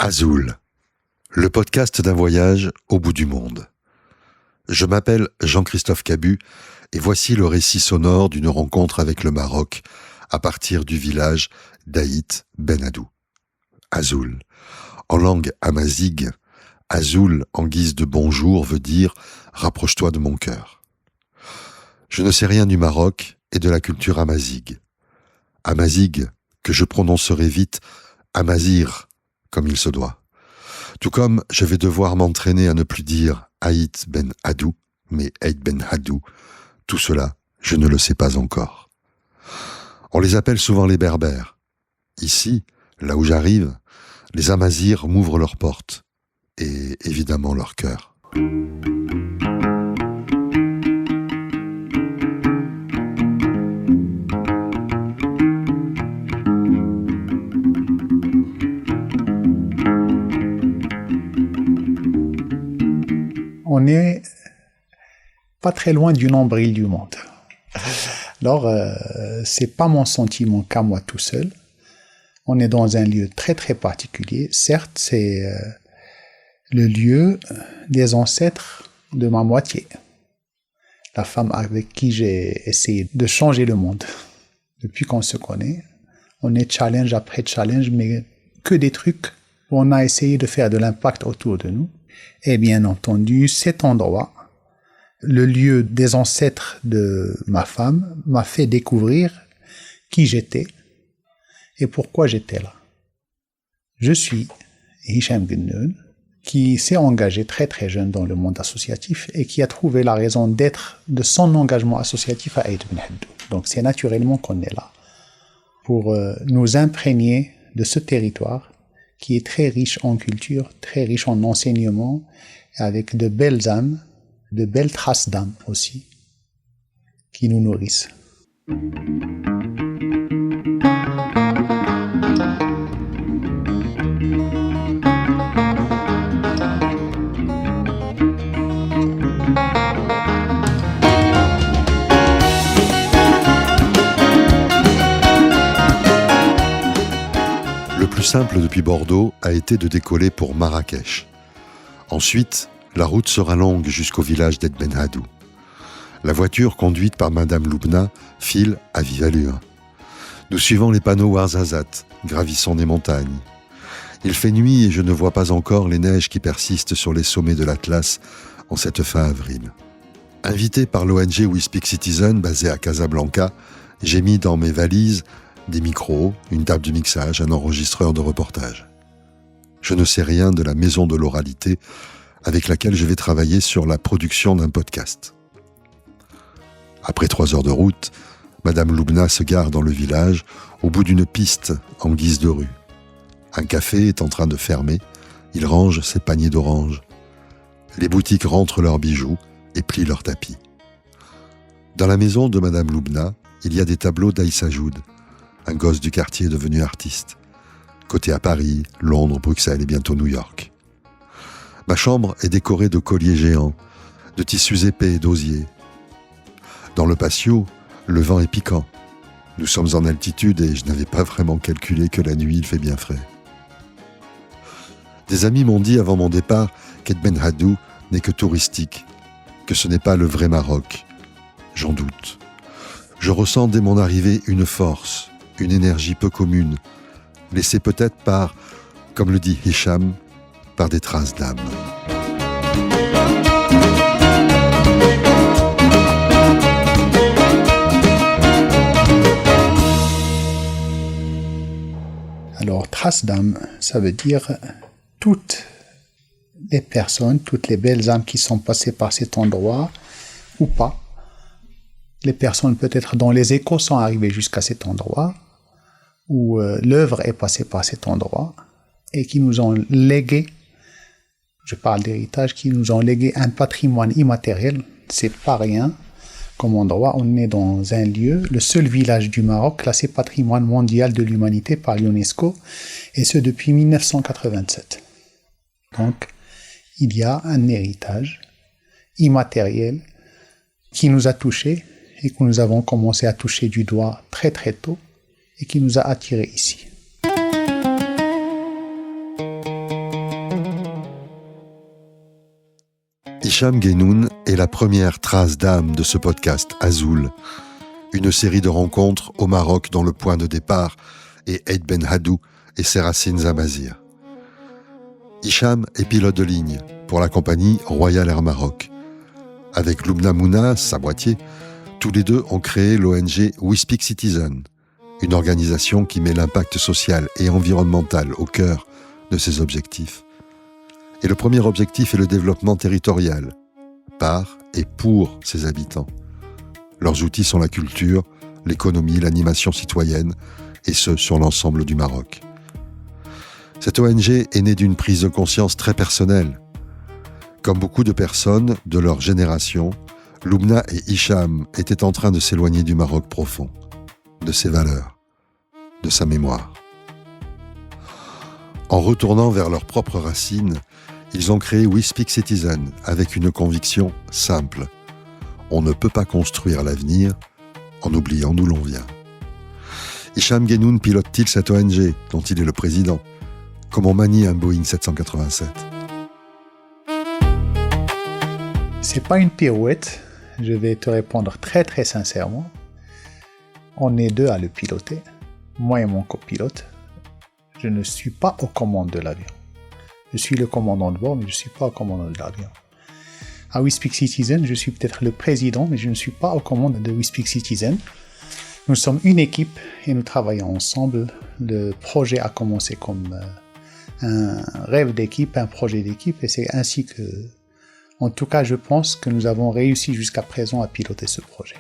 Azul, le podcast d'un voyage au bout du monde. Je m'appelle Jean-Christophe Cabu et voici le récit sonore d'une rencontre avec le Maroc à partir du village d'Aït Ben Haddou. Azul, en langue amazighe, Azul en guise de bonjour veut dire « rapproche-toi de mon cœur ». Je ne sais rien du Maroc et de la culture amazighe. Amazighe, que je prononcerai vite Amazir, comme il se doit. Tout comme je vais devoir m'entraîner à ne plus dire Aït Ben Haddou, mais Aït Ben Haddou. Tout cela, je ne le sais pas encore. On les appelle souvent les Berbères. Ici, là où j'arrive, les Amazirs m'ouvrent leurs portes et évidemment leur cœur. On n'est pas très loin du nombril du monde. Alors, c'est pas mon sentiment qu'à moi tout seul. On est dans un lieu très très particulier. Certes, c'est le lieu des ancêtres de ma moitié. La femme avec qui j'ai essayé de changer le monde. Depuis qu'on se connaît, on est challenge après challenge, mais que des trucs où on a essayé de faire de l'impact autour de nous. Et bien entendu, cet endroit, le lieu des ancêtres de ma femme, m'a fait découvrir qui j'étais et pourquoi j'étais là. Je suis Hicham Gunnoun, qui s'est engagé très très jeune dans le monde associatif et qui a trouvé la raison d'être de son engagement associatif à Aït Ben Haddou. Donc c'est naturellement qu'on est là pour nous imprégner de ce territoire qui est très riche en culture, très riche en enseignement, avec de belles âmes, de belles traces d'âme aussi, qui nous nourrissent. Le plus simple depuis Bordeaux a été de décoller pour Marrakech. Ensuite, la route sera longue jusqu'au village d'Aït Ben Haddou. La voiture conduite par Madame Loubna file à vive allure. Nous suivons les panneaux Ouarzazate, gravissons des montagnes. Il fait nuit et je ne vois pas encore les neiges qui persistent sur les sommets de l'Atlas en cette fin avril. Invité par l'ONG We Speak Citizen, basée à Casablanca, j'ai mis dans mes valises des micros, une table de mixage, un enregistreur de reportage. Je ne sais rien de la maison de l'oralité avec laquelle je vais travailler sur la production d'un podcast. Après 3 heures de route, Madame Loubna se gare dans le village, au bout d'une piste en guise de rue. Un café est en train de fermer, il range ses paniers d'oranges. Les boutiques rentrent leurs bijoux et plient leurs tapis. Dans la maison de Madame Loubna, il y a des tableaux d'Aïssa Joud, un gosse du quartier devenu artiste. Côté à Paris, Londres, Bruxelles et bientôt New York. Ma chambre est décorée de colliers géants, de tissus épais et d'osier. Dans le patio, le vent est piquant. Nous sommes en altitude et je n'avais pas vraiment calculé que la nuit il fait bien frais. Des amis m'ont dit avant mon départ qu'Aït Ben Haddou n'est que touristique, que ce n'est pas le vrai Maroc. J'en doute. Je ressens dès mon arrivée une force, une énergie peu commune, laissée peut-être par, comme le dit Hicham, par des traces d'âme. Alors, traces d'âme, ça veut dire toutes les personnes, toutes les belles âmes qui sont passées par cet endroit, ou pas. Les personnes peut-être dont les échos sont arrivés jusqu'à cet endroit, où l'œuvre est passée par cet endroit, et qui nous ont légué, je parle d'héritage, qui nous ont légué un patrimoine immatériel. C'est pas rien comme endroit. On est dans un lieu, le seul village du Maroc classé patrimoine mondial de l'humanité par l'UNESCO, et ce depuis 1987. Donc, il y a un héritage immatériel qui nous a touchés et que nous avons commencé à toucher du doigt très très tôt et qui nous a attirés ici. Hicham Guenoun est la première trace d'âme de ce podcast Azul, une série de rencontres au Maroc dont le point de départ est Eid Ben Haddou et ses racines amazighes. Hicham est pilote de ligne pour la compagnie Royal Air Maroc. Avec Loubna Mouna, sa moitié, tous les deux ont créé l'ONG We Speak Citizen, une organisation qui met l'impact social et environnemental au cœur de ses objectifs. Et le premier objectif est le développement territorial, par et pour ses habitants. Leurs outils sont la culture, l'économie, l'animation citoyenne, et ce, sur l'ensemble du Maroc. Cette ONG est née d'une prise de conscience très personnelle. Comme beaucoup de personnes de leur génération, Loubna et Hicham étaient en train de s'éloigner du Maroc profond, de ses valeurs, de sa mémoire. En retournant vers leurs propres racines, ils ont créé We Speak Citizen avec une conviction simple. On ne peut pas construire l'avenir en oubliant d'où l'on vient. Hicham Guenoun pilote-t-il cette ONG dont il est le président? Comment manier un Boeing 787? C'est pas une pirouette, je vais te répondre très très sincèrement. On est deux à le piloter, moi et mon copilote. Je ne suis pas aux commandes de l'avion. Je suis le commandant de bord, mais je ne suis pas au commandant de l'avion. À We Speak Citizen, je suis peut-être le président, mais je ne suis pas aux commandes de We Speak Citizen. Nous sommes une équipe et nous travaillons ensemble. Le projet a commencé comme un rêve d'équipe, un projet d'équipe, et c'est ainsi que, en tout cas, je pense que nous avons réussi jusqu'à présent à piloter ce projet.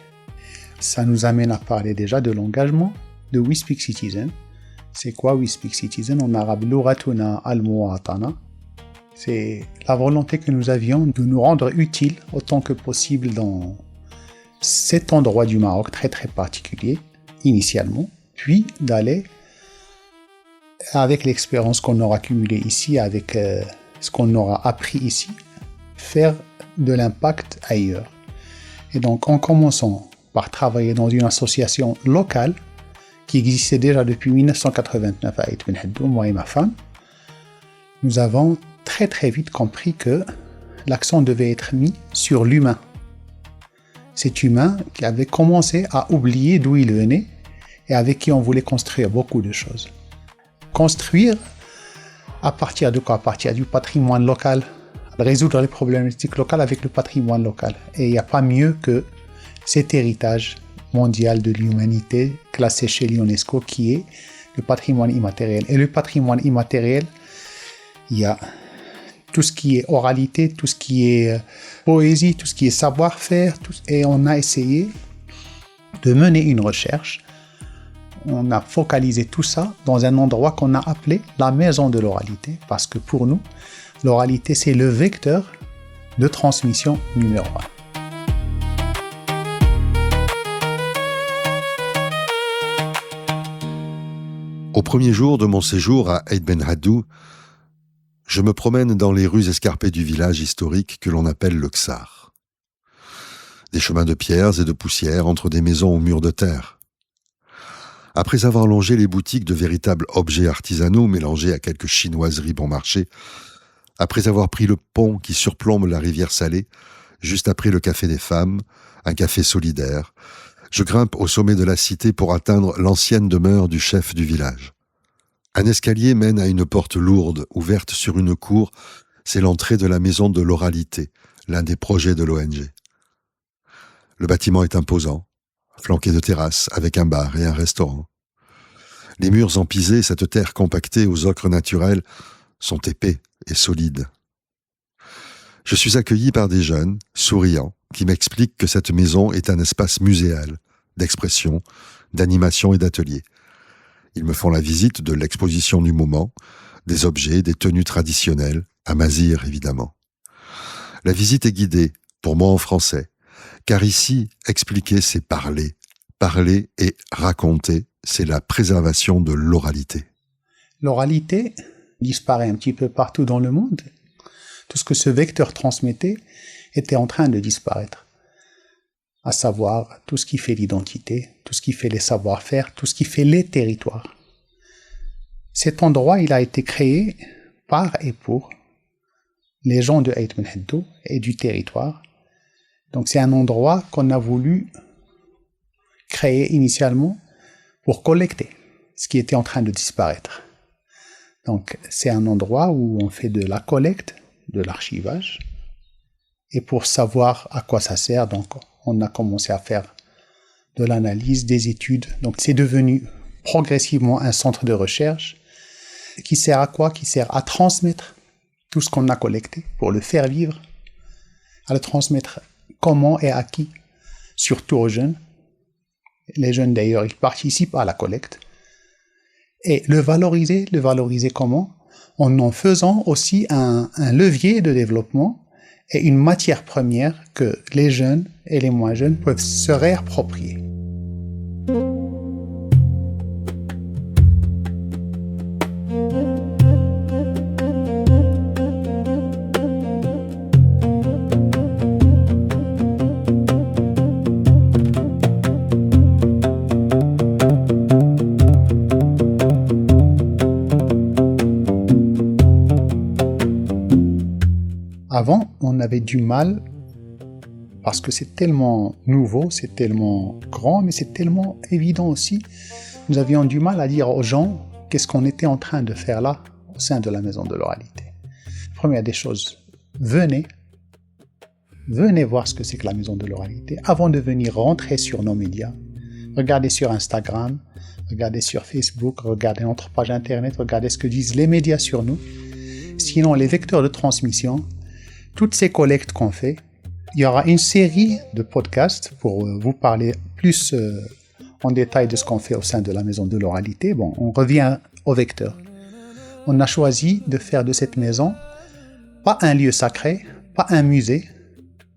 Ça nous amène à parler déjà de l'engagement de We Speak Citizen. C'est quoi We Speak Citizen? En arabe, Luratuna al-Muwatana. C'est la volonté que nous avions de nous rendre utiles autant que possible dans cet endroit du Maroc très très particulier, initialement, puis d'aller, avec l'expérience qu'on aura accumulée ici, avec ce qu'on aura appris ici, faire de l'impact ailleurs. Et donc, en commençant par travailler dans une association locale qui existait déjà depuis 1989 à Eid Ben Haddou, moi et ma femme, nous avons très très vite compris que l'accent devait être mis sur l'humain. Cet humain qui avait commencé à oublier d'où il venait et avec qui on voulait construire beaucoup de choses. Construire à partir de quoi? À partir du patrimoine local, résoudre les problématiques locales avec le patrimoine local. Et il n'y a pas mieux que cet héritage mondial de l'humanité classé chez l'UNESCO qui est le patrimoine immatériel. Et le patrimoine immatériel, il y a tout ce qui est oralité, tout ce qui est poésie, tout ce qui est savoir-faire, et on a essayé de mener une recherche. On a focalisé tout ça dans un endroit qu'on a appelé la maison de l'oralité, parce que pour nous, l'oralité, c'est le vecteur de transmission numéro 1. Au premier jour de mon séjour à Eid Ben Haddou, je me promène dans les rues escarpées du village historique que l'on appelle le Ksar. Des chemins de pierres et de poussière entre des maisons aux murs de terre. Après avoir longé les boutiques de véritables objets artisanaux mélangés à quelques chinoiseries bon marché, après avoir pris le pont qui surplombe la rivière Salée, juste après le café des femmes, un café solidaire, je grimpe au sommet de la cité pour atteindre l'ancienne demeure du chef du village. Un escalier mène à une porte lourde, ouverte sur une cour. C'est l'entrée de la maison de l'oralité, l'un des projets de l'ONG. Le bâtiment est imposant, flanqué de terrasses avec un bar et un restaurant. Les murs empisés, cette terre compactée aux ocres naturels, sont épais et solides. Je suis accueilli par des jeunes, souriants, qui m'expliquent que cette maison est un espace muséal, d'expression, d'animation et d'atelier. Ils me font la visite de l'exposition du moment, des objets, des tenues traditionnelles, amazighes évidemment. La visite est guidée, pour moi en français, car ici, expliquer c'est parler. Parler et raconter, c'est la préservation de l'oralité. L'oralité disparaît un petit peu partout dans le monde. Tout ce que ce vecteur transmettait était en train de disparaître. À savoir tout ce qui fait l'identité, tout ce qui fait les savoir-faire, tout ce qui fait les territoires. Cet endroit, il a été créé par et pour les gens de Ait Benhadou et du territoire. Donc c'est un endroit qu'on a voulu créer initialement pour collecter ce qui était en train de disparaître. Donc c'est un endroit où on fait de la collecte, de l'archivage, et pour savoir à quoi ça sert, donc on a commencé à faire de l'analyse, des études. Donc c'est devenu progressivement un centre de recherche qui sert à quoi? Qui sert à transmettre tout ce qu'on a collecté pour le faire vivre, à le transmettre comment et à qui, surtout aux jeunes. Les jeunes d'ailleurs, ils participent à la collecte. Et le valoriser comment? En faisant aussi un levier de développement et une matière première que les jeunes et les moins jeunes peuvent se réapproprier. Avant, on avait du mal parce que c'est tellement nouveau, c'est tellement grand, mais c'est tellement évident aussi. Nous avions du mal à dire aux gens qu'est-ce qu'on était en train de faire là, au sein de la maison de l'oralité. Première des choses, venez voir ce que c'est que la maison de l'oralité avant de venir rentrer sur nos médias. Regardez sur Instagram, regardez sur Facebook, regardez notre page internet, regardez ce que disent les médias sur nous. Sinon, les vecteurs de transmission, toutes ces collectes qu'on fait, il y aura une série de podcasts pour vous parler plus en détail de ce qu'on fait au sein de la maison de l'oralité. Bon, on revient au vecteur. On a choisi de faire de cette maison pas un lieu sacré, pas un musée.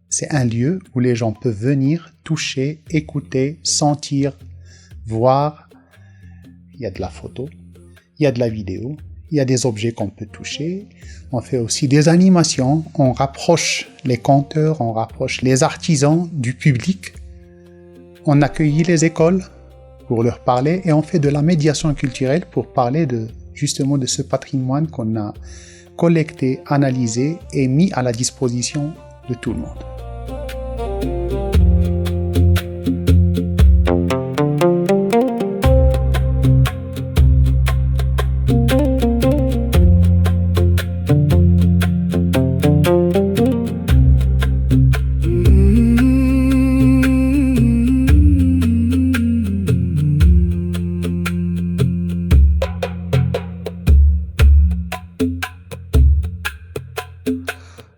C'est un lieu où les gens peuvent venir, toucher, écouter, sentir, voir. Il y a de la photo, il y a de la vidéo, il y a des objets qu'on peut toucher. On fait aussi des animations. On rapproche les conteurs, on rapproche les artisans du public. On accueille les écoles pour leur parler et on fait de la médiation culturelle pour parler justement de ce patrimoine qu'on a collecté, analysé et mis à la disposition de tout le monde.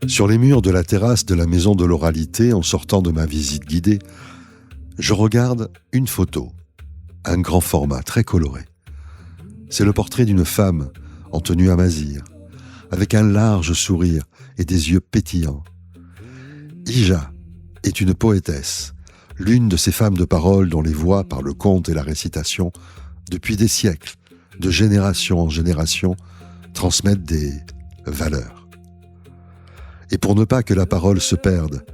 Sur les murs de la terrasse de la maison de l'oralité, en sortant de ma visite guidée, je regarde une photo, un grand format très coloré. C'est le portrait d'une femme en tenue amazigh, avec un large sourire et des yeux pétillants. Hija est une poétesse, l'une de ces femmes de parole dont les voix, par le conte et la récitation, depuis des siècles, de génération en génération, transmettent des valeurs. Et pour ne pas que la parole se perde,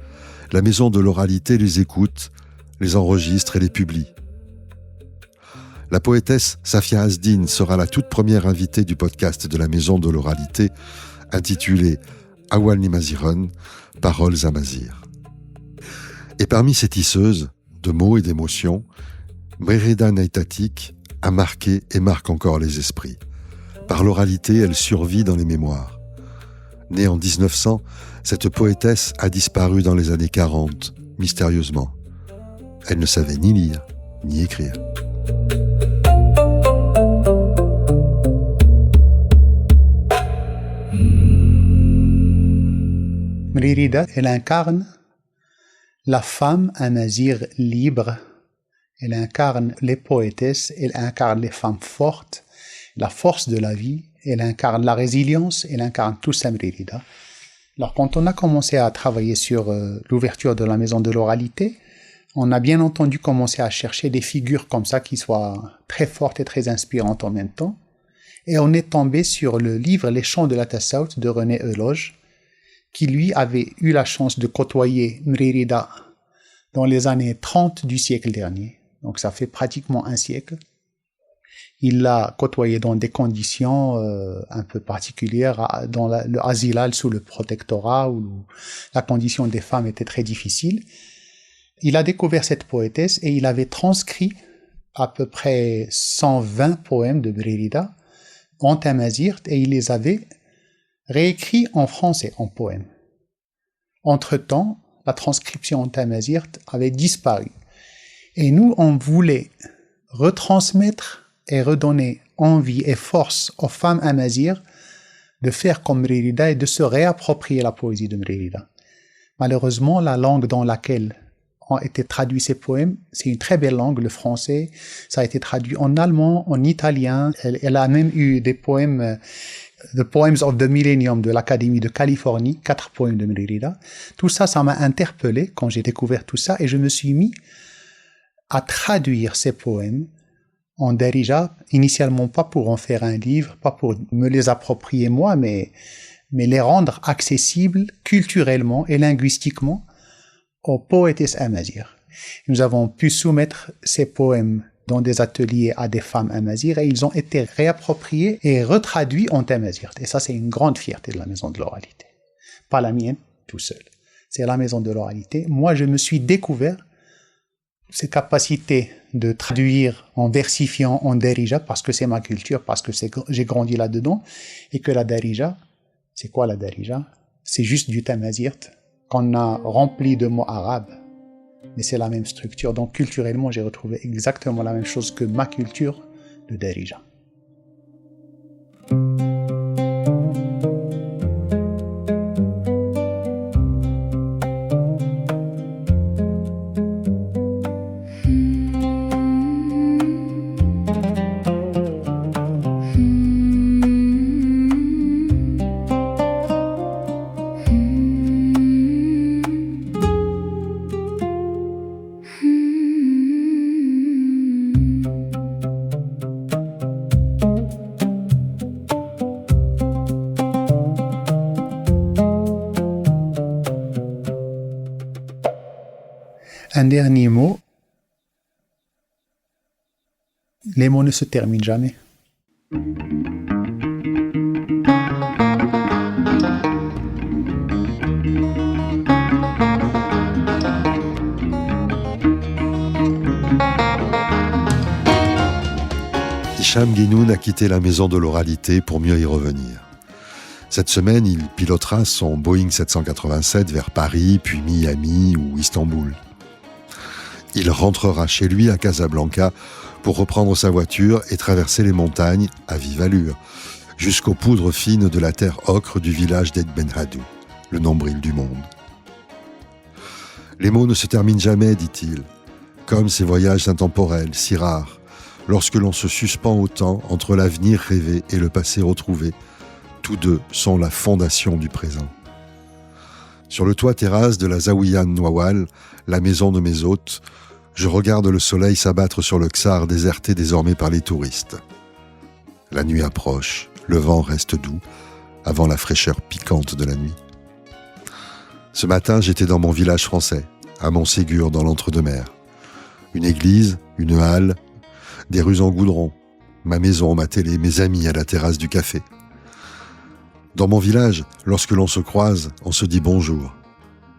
la maison de l'oralité les écoute, les enregistre et les publie. La poétesse Safia Asdin sera la toute première invitée du podcast de la maison de l'oralité, intitulé Awal Nimaziron, Paroles Amazigh. Et parmi ces tisseuses de mots et d'émotions, Mérida Naïtatik a marqué et marque encore les esprits. Par l'oralité, elle survit dans les mémoires. Née en 1900, cette poétesse a disparu dans les années 40, mystérieusement. Elle ne savait ni lire, ni écrire. Mérida, elle incarne la femme amazigh libre. Elle incarne les poétesses, elle incarne les femmes fortes, la force de la vie. Elle incarne la résilience, elle incarne tout ça, Mérida. Alors, quand on a commencé à travailler sur l'ouverture de la maison de l'oralité, on a bien entendu commencé à chercher des figures comme ça qui soient très fortes et très inspirantes en même temps. Et on est tombé sur le livre Les Chants de la Tassaout de René Eloge, qui lui avait eu la chance de côtoyer Mérida dans les années 30 du siècle dernier. Donc ça fait pratiquement un siècle. Il l'a côtoyé dans des conditions un peu particulières, dans le asilal sous le protectorat, où la condition des femmes était très difficile. Il a découvert cette poétesse et il avait transcrit à peu près 120 poèmes de Mérida en tamazight et il les avait réécrits en français, en poèmes. Entre-temps, la transcription en tamazight avait disparu. Et nous, on voulait retransmettre et redonner envie et force aux femmes amazighes de faire comme Mérida et de se réapproprier la poésie de Mérida. Malheureusement, la langue dans laquelle ont été traduits ces poèmes, c'est une très belle langue, le français. Ça a été traduit en allemand, en italien. Elle a même eu des poèmes, The Poems of the Millennium de l'Académie de Californie, 4 poèmes de Mérida. Tout ça, ça m'a interpellé quand j'ai découvert tout ça et je me suis mis à traduire ces poèmes en Darija, initialement pas pour en faire un livre, pas pour me les approprier moi, mais les rendre accessibles culturellement et linguistiquement aux poétesses amazighes. Nous avons pu soumettre ces poèmes dans des ateliers à des femmes amazighes et ils ont été réappropriés et retraduits en tamazight. Et ça, c'est une grande fierté de la Maison de l'Oralité. Pas la mienne, tout seul. C'est la Maison de l'Oralité. Moi, je me suis découvert ces capacités de traduire en versifiant en Darija parce que c'est ma culture, parce que j'ai grandi là-dedans, et que la Darija, c'est quoi la Darija? C'est juste du tamazight qu'on a rempli de mots arabes, mais c'est la même structure. Donc culturellement, j'ai retrouvé exactement la même chose que ma culture de Darija. Un dernier mot. Les mots ne se terminent jamais. Hicham Guenoun a quitté la Maison de l'Oralité pour mieux y revenir. Cette semaine, il pilotera son Boeing 787 vers Paris, puis Miami ou Istanbul. Il rentrera chez lui à Casablanca pour reprendre sa voiture et traverser les montagnes à vive allure, jusqu'aux poudres fines de la terre ocre du village d'Ed Ben Hadou, le nombril du monde. Les mots ne se terminent jamais, dit-il, comme ces voyages intemporels, si rares, lorsque l'on se suspend au temps entre l'avenir rêvé et le passé retrouvé. Tous deux sont la fondation du présent. Sur le toit terrasse de la Zawiya Nouawal, la maison de mes hôtes, je regarde le soleil s'abattre sur le Ksar déserté désormais par les touristes. La nuit approche, le vent reste doux, avant la fraîcheur piquante de la nuit. Ce matin, j'étais dans mon village français, à Montségur, dans l'Entre-deux-Mers. Une église, une halle, des rues en goudron, ma maison, ma télé, mes amis à la terrasse du café. Dans mon village, lorsque l'on se croise, on se dit bonjour.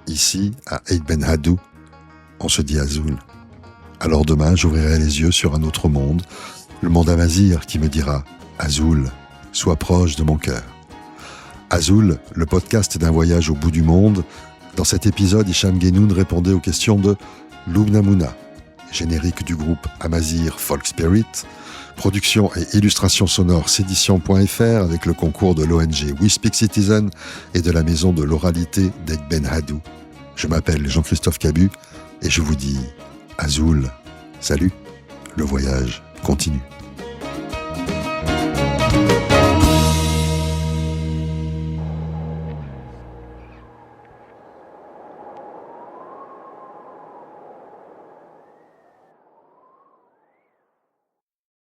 Ici, à Eid Ben Hadou, on se dit Azul. Alors demain, j'ouvrirai les yeux sur un autre monde, le monde amazigh qui me dira Azul, sois proche de mon cœur. Azul, le podcast d'un voyage au bout du monde. Dans cet épisode, Hicham Guenoun répondait aux questions de Lubna Mouna, générique du groupe Amazigh Folk Spirit, production et illustration sonore Sédition.fr avec le concours de l'ONG We Speak Citizen et de la Maison de l'Oralité d'Eid Ben Hadou. Je m'appelle Jean-Christophe Cabu et je vous dis Azul, salut, le voyage continue.